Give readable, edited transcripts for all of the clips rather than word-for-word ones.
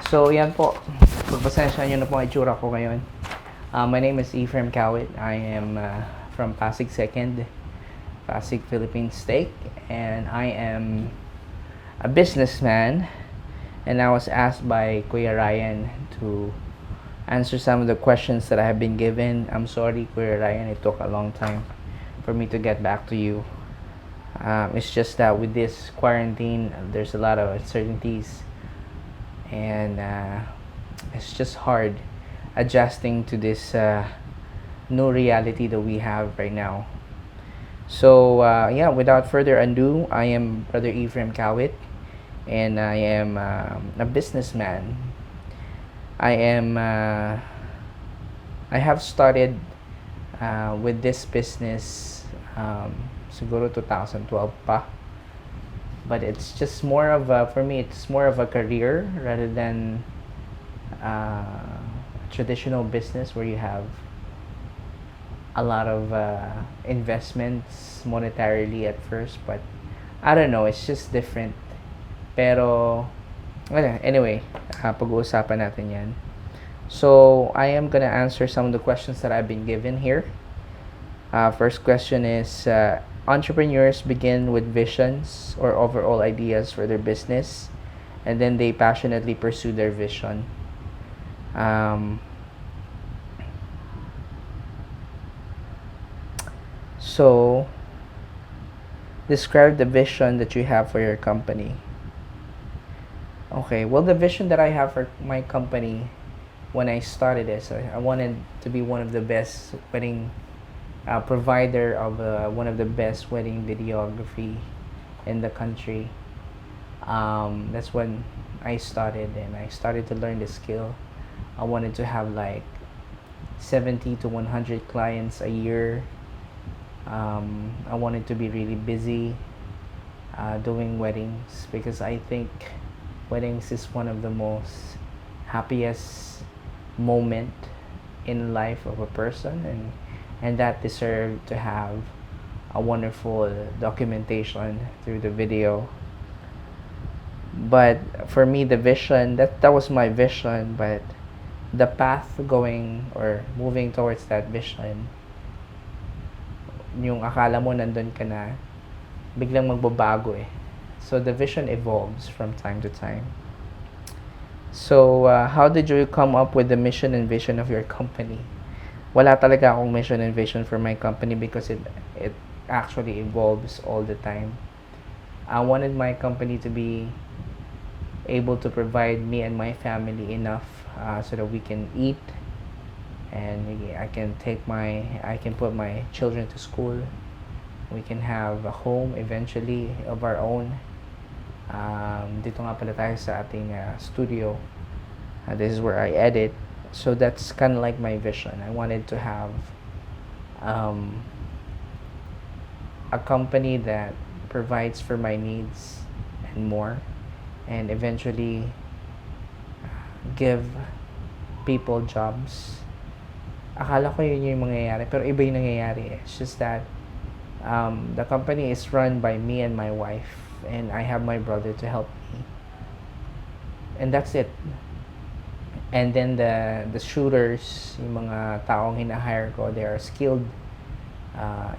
So, yan po. Pagpasensya nyo na po ang itsura ko ngayon. My name is Ephraim Kawit. I am from Pasig 2nd, Pasig, Philippine State. And I am a businessman. And I was asked by Kuya Ryan to answer some of the questions that I have been given. I'm sorry, Kuya Ryan. It took a long time for me to get back to you. It's just that with this quarantine, there's a lot of uncertainties. And it's just hard adjusting to this new reality that we have right now. So yeah, without further ado, I am Brother Ephraim Kawit, and I am a businessman. I have started with this business siguro 2012 pa. But it's just more of a, for me, it's more of a career rather than traditional business where you have a lot of investments monetarily at first. But I don't know, it's just different. Pero anyway, pag-uusapan natin yan. So I am gonna answer some of the questions that I've been given here. First question is, entrepreneurs begin with visions or overall ideas for their business, and then they passionately pursue their vision. So, describe the vision that you have for your company. Okay, well, the vision that I have for my company when I started this, I wanted to be one of the best wedding provider of one of the best wedding videography in the country. That's when I started, and I started to learn the skill. I wanted to have like 70 to 100 clients a year. I wanted to be really busy doing weddings, because I think weddings is one of the most happiest moment in life of a person, and that deserved to have a wonderful documentation through the video. But for me, the vision, that was my vision, but the path going or moving towards that vision, yung akala mo nandun ka na, biglang magbabago eh. So the vision evolves from time to time. So how did you come up with the mission and vision of your company? Wala talaga akong mission and vision for my company, because it actually evolves all the time. I wanted my company to be able to provide me and my family enough so that we can eat, and I can put my children to school. We can have a home eventually of our own. Dito nga pala tayo sa ating studio. This is where I edit. So that's kind of like my vision. I wanted to have a company that provides for my needs and more, and eventually give people jobs. Akala ko yun yung mangyayari, pero iba yung nangyayari. It's just that the company is run by me and my wife, and I have my brother to help me, and that's it. And then the shooters, yung mga taong hina-hire ko, they are skilled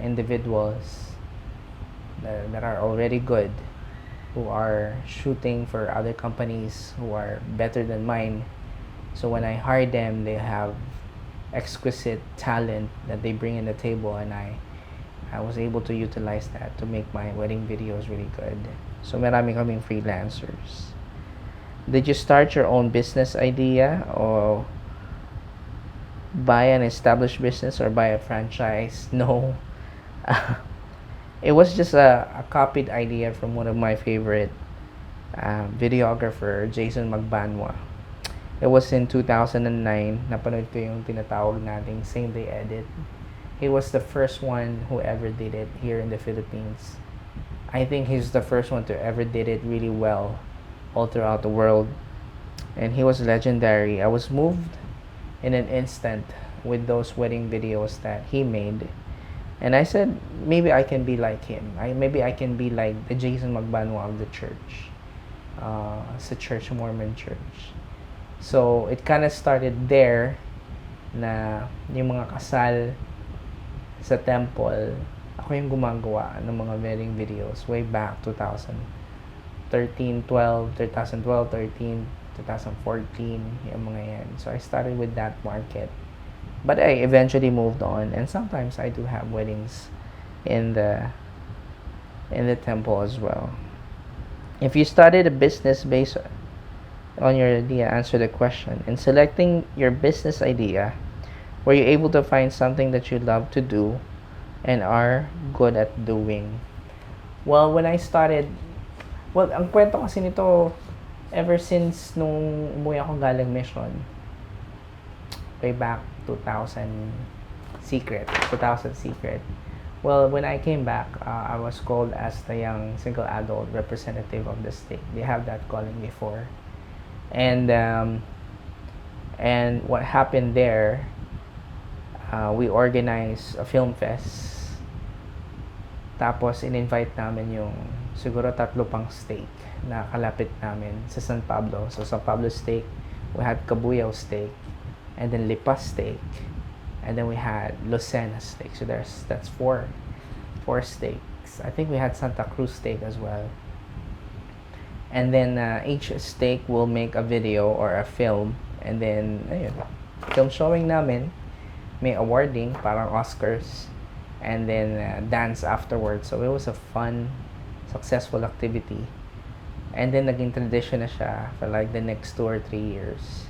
individuals that are already good, who are shooting for other companies who are better than mine. So when I hire them, they have exquisite talent that they bring in the table, and I was able to utilize that to make my wedding videos really good. So marami kaming freelancers. Did you start your own business idea, or buy an established business, or buy a franchise? No. It was just a copied idea from one of my favorite videographer, Jason Magbanwa. It was in 2009. Napanood ko yung tinatawag nating same-day edit. He was the first one who ever did it here in the Philippines. I think he's the first one to ever did it really well all throughout the world, and he was legendary. I was moved in an instant with those wedding videos that he made, and I said, maybe I can be like him. Maybe I can be like the Jason Magbanwa of the church. It's a church, Mormon church. So, it kind of started there na yung mga kasal sa temple, ako yung gumagawa ng mga wedding videos way back 2013, 12, 2012, 13, 2014, yung mga yan. So, I started with that market. But I eventually moved on, and sometimes I do have weddings in the temple as well. If you started a business based on your idea, answer the question. In selecting your business idea, were you able to find something that you love to do and are good at doing? Well, when I started, ang kwento kasi nito, ever since nung umuwi ako galing mission, way back 2000 secret. Well, when I came back, I was called as the young single adult representative of the state. They have that calling before. And what happened there, we organized a film fest. Tapos, in-invite namin yung siguro 3 pang steak na kalapit namin sa San Pablo. So, San Pablo steak, we had Cabuyao steak, and then Lipa steak, and then we had Lucena steak. So that's four steaks. I think we had Santa Cruz steak as well. And then each steak will make a video or a film, and then ayun, film showing namin, may awarding, parang Oscars, and then dance afterwards. So it was a fun, successful activity. And then naging tradition na siya for like the next 2 or 3 years.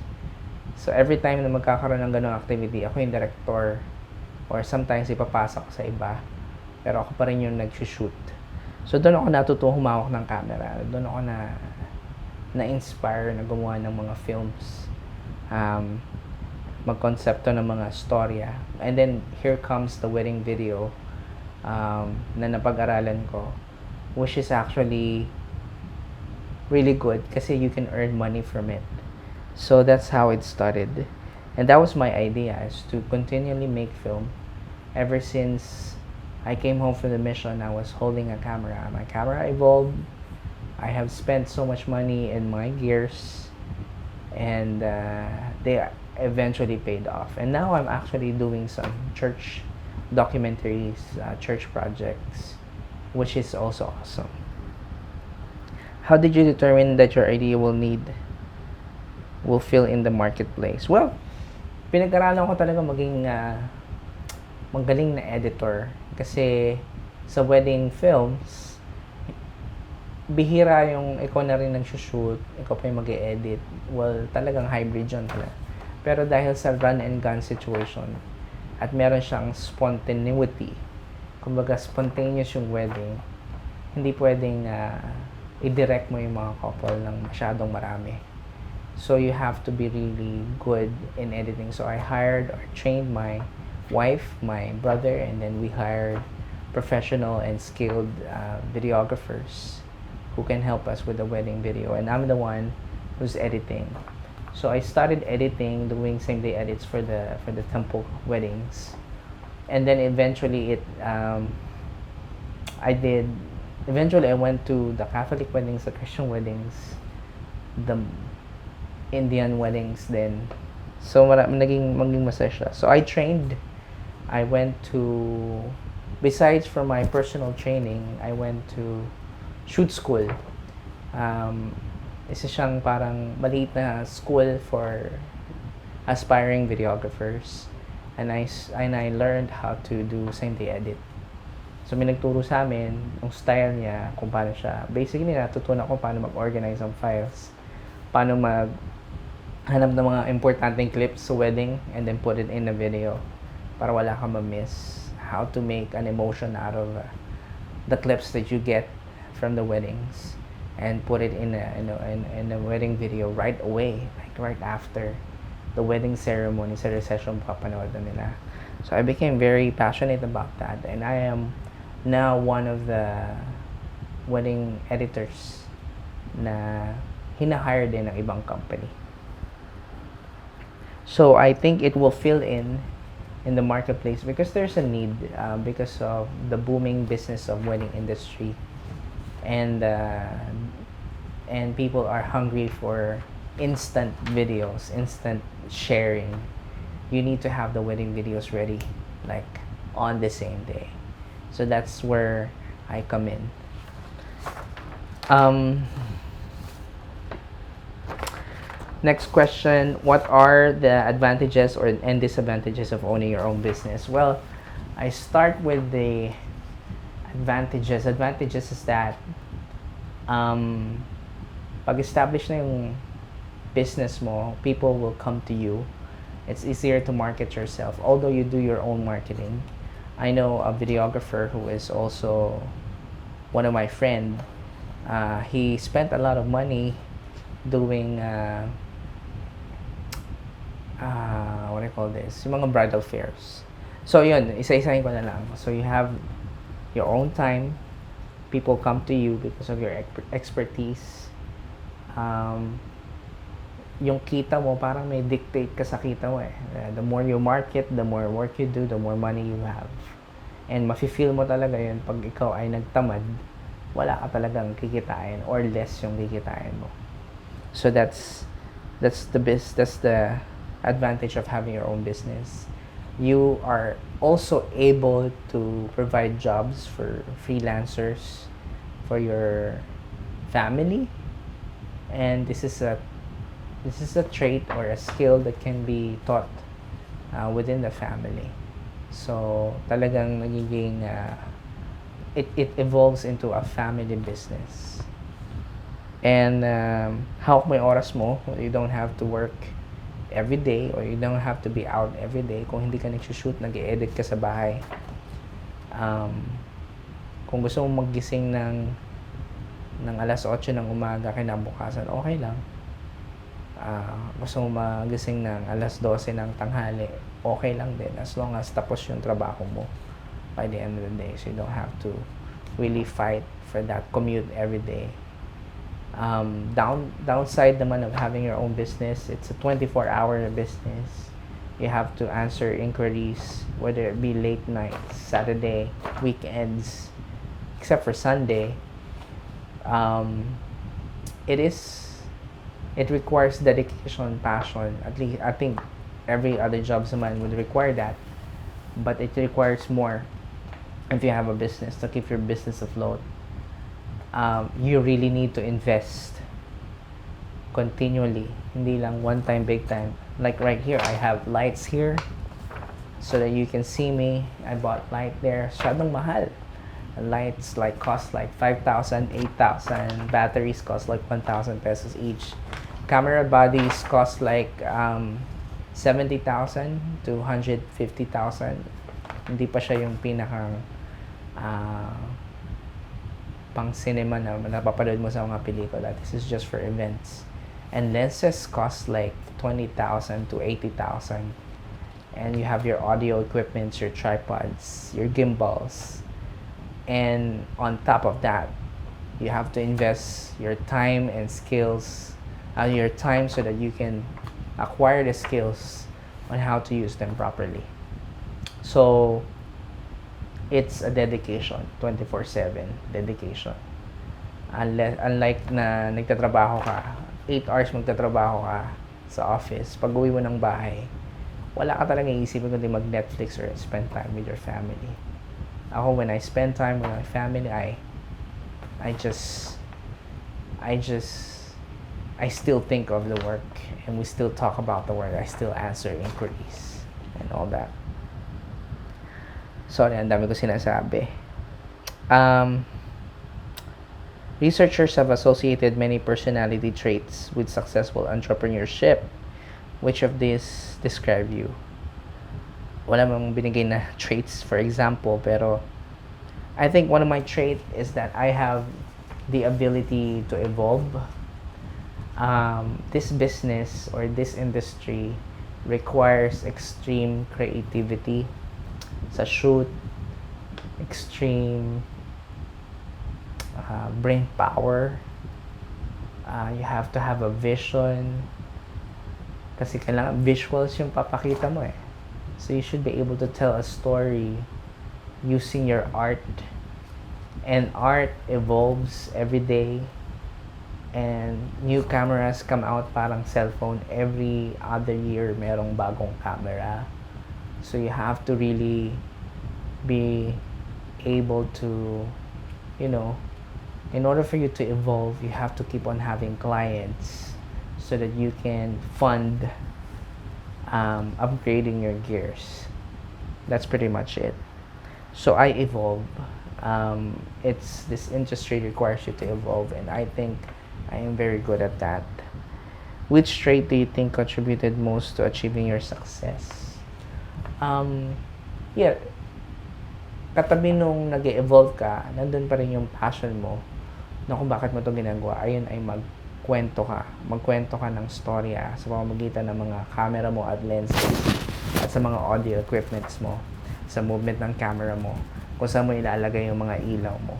So, every time na magkakaroon ng ganung activity, ako yung director, or sometimes ipapasok sa iba, pero ako pa rin yung nag-shoot. So, doon ako natutong humawak ng camera. Doon ako na-inspire na gumawa ng mga films, magkonsepto ng mga storya. And then, here comes the wedding video na napag-aralan ko, which is actually really good kasi you can earn money from it. So that's how it started, and that was my idea, is to continually make film. Ever since I came home from the mission, I was holding a camera. My camera evolved. I have spent so much money in my gears, and they eventually paid off. And now I'm actually doing some church documentaries, church projects, which is also awesome. How did you determine that your idea will fill in the marketplace? Well, pinag-aralan ko talaga maging magaling na editor, kasi sa wedding films, bihira yung ikaw na rin nag-shoot, ikaw pa yung mag-edit. Well, talagang hybrid yun pala. Pero dahil sa run and gun situation, at meron siyang spontaneity, kumbaga spontaneous yung wedding, hindi pwedeng i-direct mo yung mga couple ng masyadong marami. So you have to be really good in editing. So I hired or trained my wife, my brother, and then we hired professional and skilled videographers who can help us with the wedding video. And I'm the one who's editing. So I started editing, doing same-day edits for the temple weddings, and then eventually I went to the Catholic weddings, the Christian weddings, the Indian weddings then. So maging masaya siya. So I trained. I went to, besides for my personal training, I went to shoot school. Isa siyang parang maliit na school for aspiring videographers. And I learned how to do same-day edit. So may nagturo sa amin yung style niya, kung paano siya. Basically, natutunan ko paano mag-organize ang files, paano hanap ng mga importanteng clips sa wedding and then put it in a video para wala kang ma-miss. How to make an emotion out of the clips that you get from the weddings and put it in a wedding video right away, like right after the wedding ceremony, sa recession papanood na nila. So I became very passionate about that, and I am now one of the wedding editors na hina-hire din ng ibang company. So I think it will fill in the marketplace because there's a need, because of the booming business of wedding industry, and people are hungry for instant videos, instant sharing. You need to have the wedding videos ready, like on the same day. So that's where I come in. Next question: what are the advantages and disadvantages of owning your own business? Well, I start with the advantages. Advantages is that pag-establish na yung business mo, people will come to you. It's easier to market yourself, although you do your own marketing. I know a videographer who is also one of my friend. He spent a lot of money doing what do you call this? Yung mga bridal fairs. So yun, isa-isahin ko na lang. So you have your own time. People come to you because of your expertise. Yung kita mo, parang may dictate ka sa kita mo eh. The more you market, the more work you do, the more money you have. And mafe-feel mo talaga yun pag ikaw ay nagtamad, wala ka talagang kikitain or less yung kikitain mo. So that's the advantage of having your own business. You are also able to provide jobs for freelancers, for your family, and this is a trait or a skill that can be taught within the family. So talagang nagiging it evolves into a family business. And hawak mo yung oras mo. You don't have to work every day or you don't have to be out every day. Kung hindi ka nagsushoot, nag-edit ka sa bahay. Kung gusto mong maggising ng alas 8 ng umaga kinabukasan, okay lang. Gusto mong magising ng alas 12 ng tanghali, okay lang din, as long as tapos yung trabaho mo by the end of the day. So you don't have to really fight for that commute every day. Downside naman of having your own business, it's a 24-hour business. You have to answer inquiries, whether it be late nights, Saturday, weekends, except for Sunday. It requires dedication, passion. At least I think every other job naman would require that, but it requires more if you have a business to keep your business afloat. You really need to invest continually, hindi lang one time, big time. Like right here, I have lights here so that you can see me. I bought light there. Masyadong mahal. Lights cost like 5,000, 8,000. Batteries cost like 1,000 pesos each. Camera bodies cost like 70,000 to 150,000. Hindi pa siya yung pinakang pang cinema na napapanood mo sa mga pelikula. This is just for events. And lenses cost like 20,000 to 80,000. And you have your audio equipment, your tripods, your gimbals. And on top of that, you have to invest your time and skills, your time so that you can acquire the skills on how to use them properly. So it's a dedication, 24/7 dedication. Unlike na nagtatrabaho ka, 8 hours magtatrabaho ka sa office, pag uwi mo ng bahay, wala ka talaga iisipin kundi mag-Netflix or spend time with your family. Ako, when I spend time with my family, I still think of the work and we still talk about the work. I still answer inquiries and all that. Sorry, ang dami ko sinasabi. Researchers have associated many personality traits with successful entrepreneurship. Which of these describe you? Wala mang binigay na traits, for example, pero I think one of my traits is that I have the ability to evolve. This business or this industry requires extreme creativity sa shoot, extreme brain power. You have to have a vision kasi kailangan visuals yung papakita mo eh. So you should be able to tell a story using your art, and art evolves every day. And new cameras come out parang cellphone. Every other year, merong bagong camera. So you have to really be able to, you know, in order for you to evolve, you have to keep on having clients so that you can fund upgrading your gears. That's pretty much it. So I evolve. It's this industry requires you to evolve, and I think I am very good at that. Which trait do you think contributed most to achieving your success? Yeah, katabi nung nag-evolve ka, nandun pa rin yung passion mo na kung bakit mo ito ginagawa. Ayun ay magkwento ka ng storya sa pamamagitan ng mga camera mo at lenses at sa mga audio equipments mo, sa movement ng camera mo, kung saan mo ilalagay yung mga ilaw mo.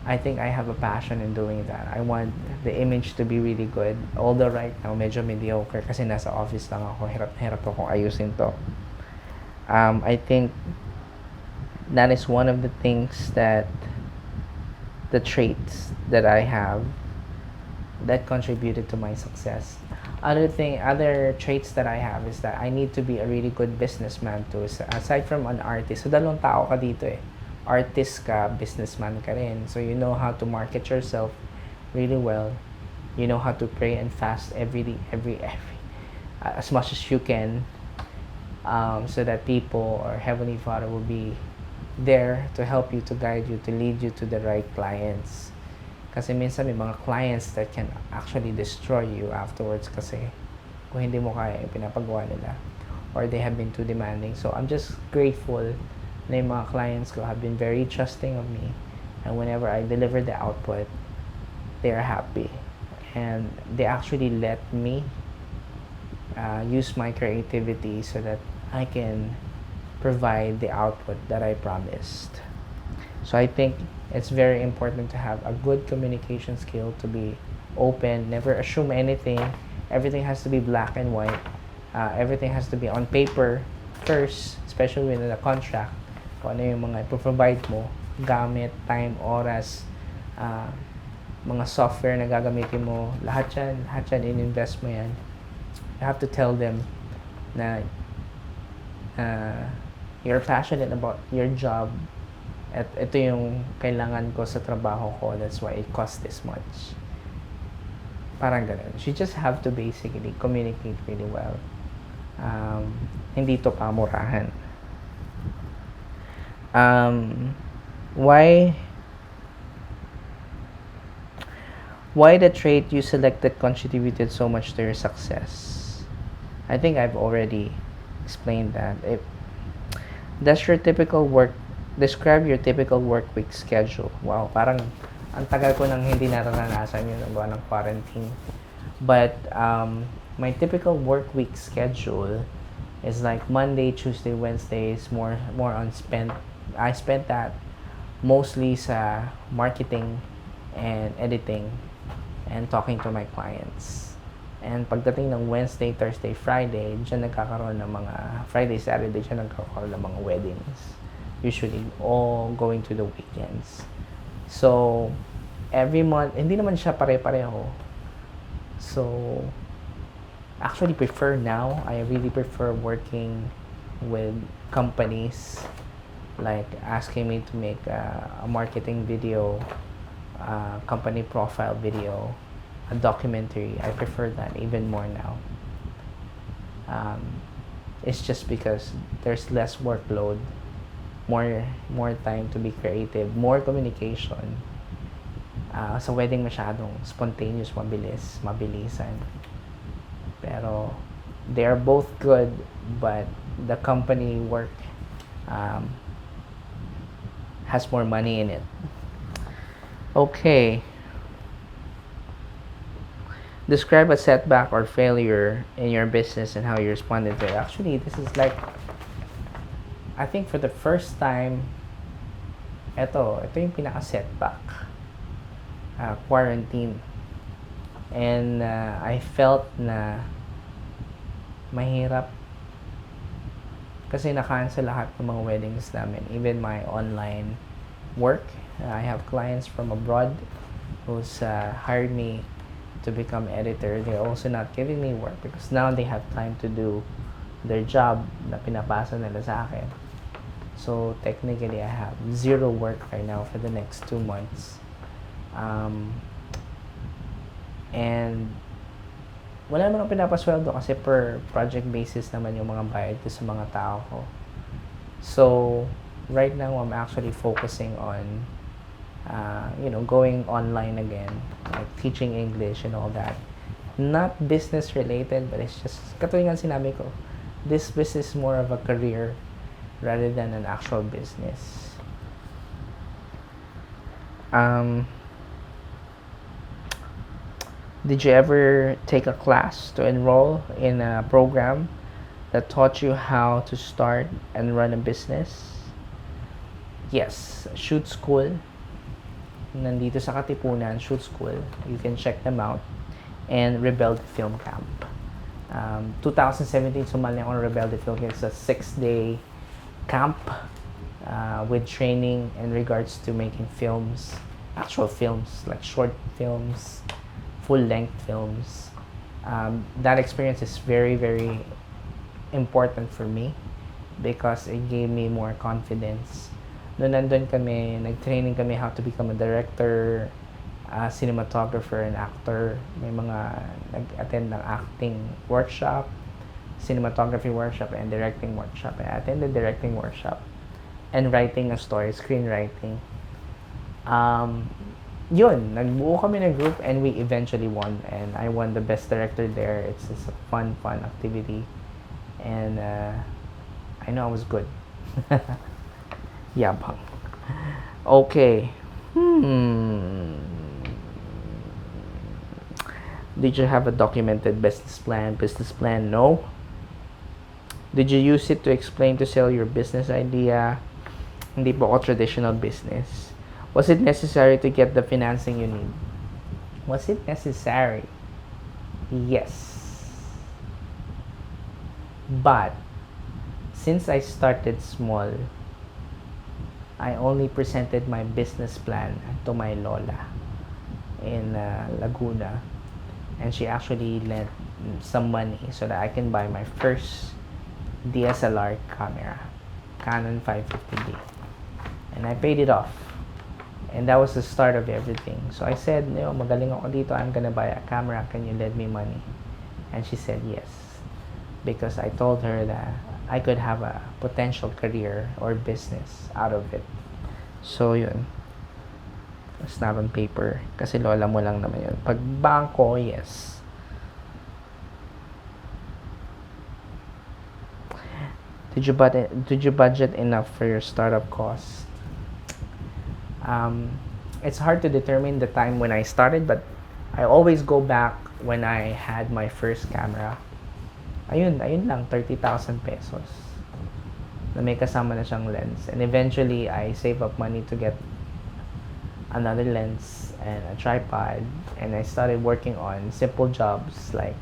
I think I have a passion in doing that. I want the image to be really good. Although right now, medyo mediocre kasi nasa office lang ako. Hirap akong ayusin to. I think that is one of the things the traits that I have that contributed to my success. Other traits that I have is that I need to be a really good businessman too. So, aside from an artist, so dalawang tao ka dito eh. Artist ka, businessman ka rin. So you know how to market yourself really well. You know how to pray and fast every as much as you can, so that people or Heavenly Father will be there to help you, to guide you, to lead you to the right clients. Kasi minsan may mga clients that can actually destroy you afterwards kasi kung hindi mo kaya yung pinapagawa nila or they have been too demanding. So I'm just grateful na yung mga clients ko have been very trusting of me, and whenever I deliver the output, they are happy and they actually let me use my creativity so that I can provide the output that I promised. So I think it's very important to have a good communication skill, to be open, never assume anything. Everything has to be black and white. Everything has to be on paper first, especially with a contract. Kung ano yung mga ipoprovide mo, gamit, time, oras, mga software na gagamitin mo, lahat yan, in-invest mo yan. You have to tell them na you're passionate about your job at ito yung kailangan ko sa trabaho ko, that's why it costs this much. Parang ganun. You just have to basically communicate really well. Hindi to pamurahan. Why the trait you selected contributed so much to your success? I think I've already explained that. Describe your typical work week schedule. Wow, parang ang tagal ko nang hindi naranasan yun ng quarantine. But my typical work week schedule is like Monday, Tuesday, Wednesday is more on I spent that mostly sa marketing and editing and talking to my clients. And pagdating ng Wednesday, Thursday, Friday, diyan nagkakaroon ng mga Friday, Saturday, diyan nagkakaroon ng mga weddings. Usually all going to the weekends. So every month, hindi naman siya pare-pareho. So actually I really prefer working with companies like asking me to make a marketing video, company profile video, a documentary. I prefer that even more now. It's just because there's less workload, more time to be creative, more communication. Sa wedding masyadong spontaneous, mabilisan. Pero they are both good, but the company work has more money in it. Okay. Describe a setback or failure in your business and how you responded to it. Actually, this is like, I think for the first time, ito yung pinaka-setback. Quarantine. And I felt na mahirap kasi na-cancel lahat ng mga weddings namin. Even my online work. I have clients from abroad who's hired me to become editor, they're also not giving me work because now they have time to do their job na pinapasa nila sa akin. So technically, I have zero work right now for the next 2 months. And wala naman akong pinapasweldo kasi per project basis naman yung mga bayad ko sa mga tao ko. So right now, I'm actually focusing on going online again, like teaching English and all that. Not business related, but it's just, katulad nga sinabi ko, this business is more of a career rather than an actual business. Did you ever take a class to enroll in a program that taught you how to start and run a business? Yes, Shoot School. Nandito sa Katipunan, Shoot School. You can check them out. And Rebelde Film Camp. 2017, sumali ako ng Rebelde Film Camp. It's a 6-day camp with training in regards to making films. Actual films, like short films, full-length films. That experience is very, very important for me because it gave me more confidence. Noon nandun kami, nag-training kami how to become a director, cinematographer, and actor. May mga nag-attend ng acting workshop, cinematography workshop, and directing workshop. I attended directing workshop and writing a story, screenwriting. Yun, nagbuo kami ng group and we eventually won. And I won the best director there. It's just a fun activity. And I know I was good. Yabang. Okay. Did you have a documented business plan? Business plan, no. Did you use it to explain to sell your business idea? Hindi po ako traditional business. Was it necessary to get the financing you need? Was it necessary? Yes. But since I started small, I only presented my business plan to my lola in Laguna, and she actually lent some money so that I can buy my first DSLR camera, Canon 550D, and I paid it off, and that was the start of everything. So I said, magaling ako dito, I'm gonna buy a camera, can you lend me money? And she said yes, because I told her that I could have a potential career or business out of it. So, yun. Snap on paper. Kasi lola mo lang naman yun. Pag bangko, yes. Did you budget enough for your startup costs? It's hard to determine the time when I started, but I always go back when I had my first camera. Ayun lang, 30,000 pesos. Na may kasama na siyang lens. And eventually, I save up money to get another lens and a tripod. And I started working on simple jobs like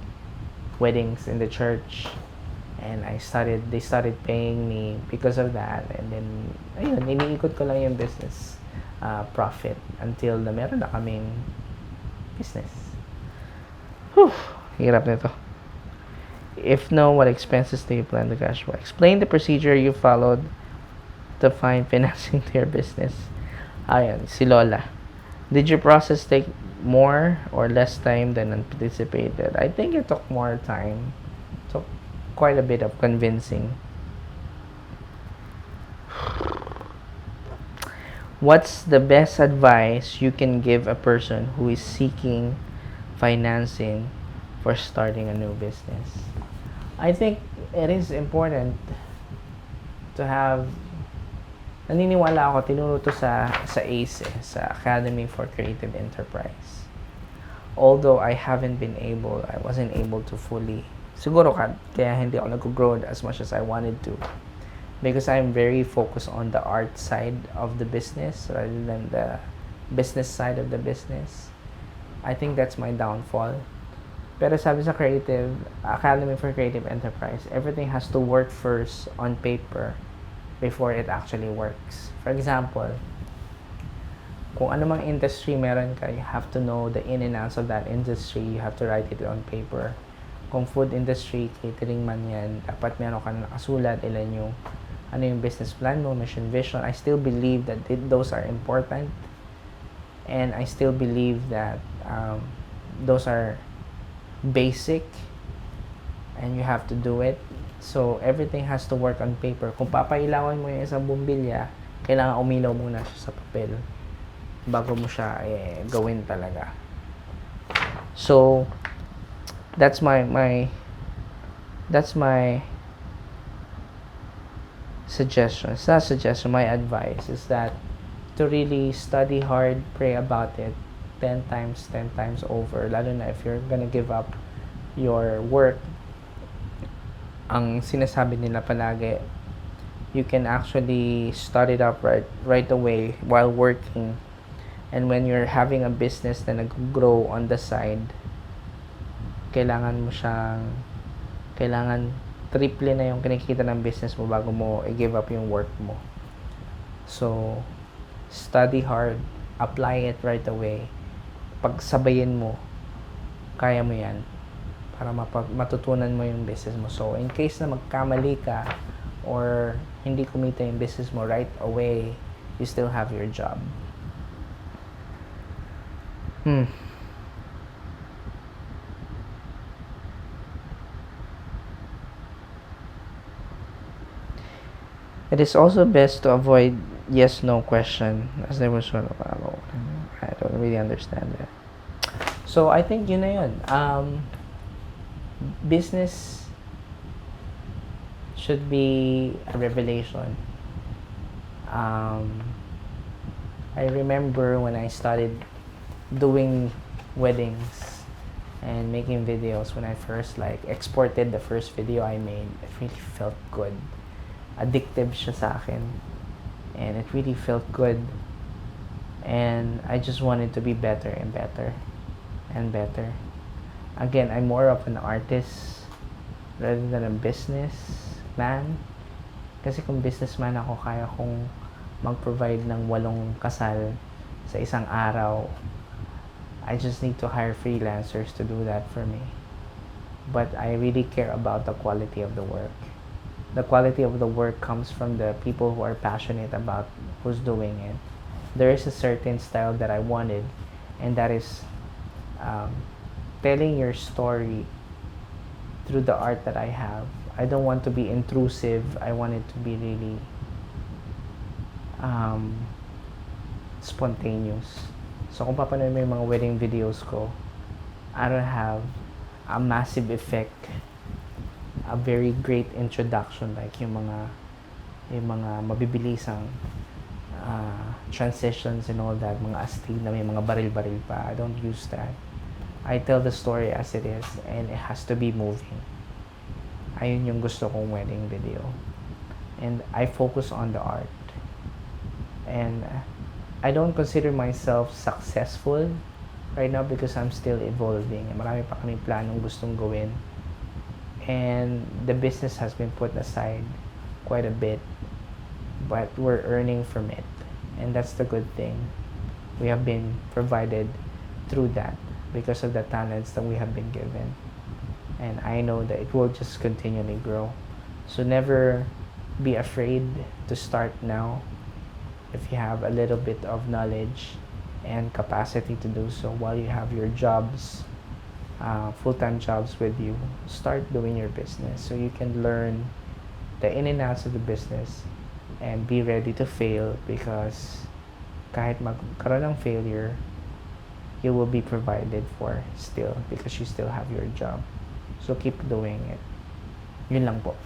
weddings in the church. And they started paying me because of that. And then, ayun, iniikot ko lang yung business profit until na meron na kaming business. Whew, hirap nito. If no, what expenses do you plan to cash flow? Explain the procedure you followed to find financing to your business. Ayan, si Lola. Did your process take more or less time than anticipated? I think it took more time. It took quite a bit of convincing. What's the best advice you can give a person who is seeking financing for starting a new business? I think it is important to have, naniniwala ako, tinuro to sa ACE, sa Academy for Creative Enterprise. Although I wasn't able to fully, siguro kaya hindi ako nag-grow as much as I wanted to. Because I'm very focused on the art side of the business rather than the business side of the business. I think that's my downfall. Pero sabi sa Academy for Creative Enterprise, everything has to work first on paper before it actually works. For example, kung ano mang industry meron ka, you have to know the in and outs of that industry. You have to write it on paper. Kung food industry, catering man yan, dapat meron ka na nakasulat ilan yung ano yung business plan mo, mission, vision. I still believe that those are important, and I still believe that those are basic and you have to do it. So everything has to work on paper. Kung papailawan mo yung isang bumbilya, kailangan umilaw muna siya sa papel bago mo siya gawin talaga. So that's my suggestion. It's not suggestion, my advice is that to really study hard, pray about it 10 times over, lalo na if you're gonna give up your work. Ang sinasabi nila palagi, you can actually start it up right away while working, and when you're having a business na nag-grow on the side, kailangan triple na yung kinikita ng business mo bago mo i-give up yung work mo. So study hard, apply it right away. Pagsabayin mo, kaya mo yan para matutunan mo yung business mo. So in case na magkamali ka or hindi kumita yung business mo right away, you still have your job. It is also best to avoid yes/no question, as there was sort of, I don't really understand that. So I think yun na yun. Business should be a revelation. I remember when I started doing weddings and making videos, when I first exported the first video I made, it really felt good. Addictive siya sa akin, and it really felt good, and I just wanted to be better and better and better. Again, I'm more of an artist rather than a businessman, kasi kung businessman ako, kaya kong mag-provide ng 8 kasal sa isang araw. I just need to hire freelancers to do that for me. But I really care about the quality of the work. The quality of the work comes from the people who are passionate about who's doing it. There is a certain style that I wanted, and that is telling your story through the art that I have. I don't want to be intrusive. I want it to be really spontaneous. So kung papanood mo yung mga wedding videos ko, I don't have a massive effect, a very great introduction like yung mga mabibilisang transitions and all that, mga astig na may mga baril-baril pa. I don't use that. I tell the story as it is, and it has to be moving. Ayun yung gusto kong wedding video. And I focus on the art. And I don't consider myself successful right now because I'm still evolving. Marami pa kaming planong gustong gawin. And the business has been put aside quite a bit, but we're earning from it, and that's the good thing. We have been provided through that because of the talents that we have been given, and I know that it will just continually grow. So never be afraid to start now. If you have a little bit of knowledge and capacity to do so while you have your jobs, full-time jobs with you, start doing your business so you can learn the in and outs of the business and be ready to fail, because kahit magkaroon ng failure, you will be provided for still because you still have your job. So keep doing it. Yun lang po.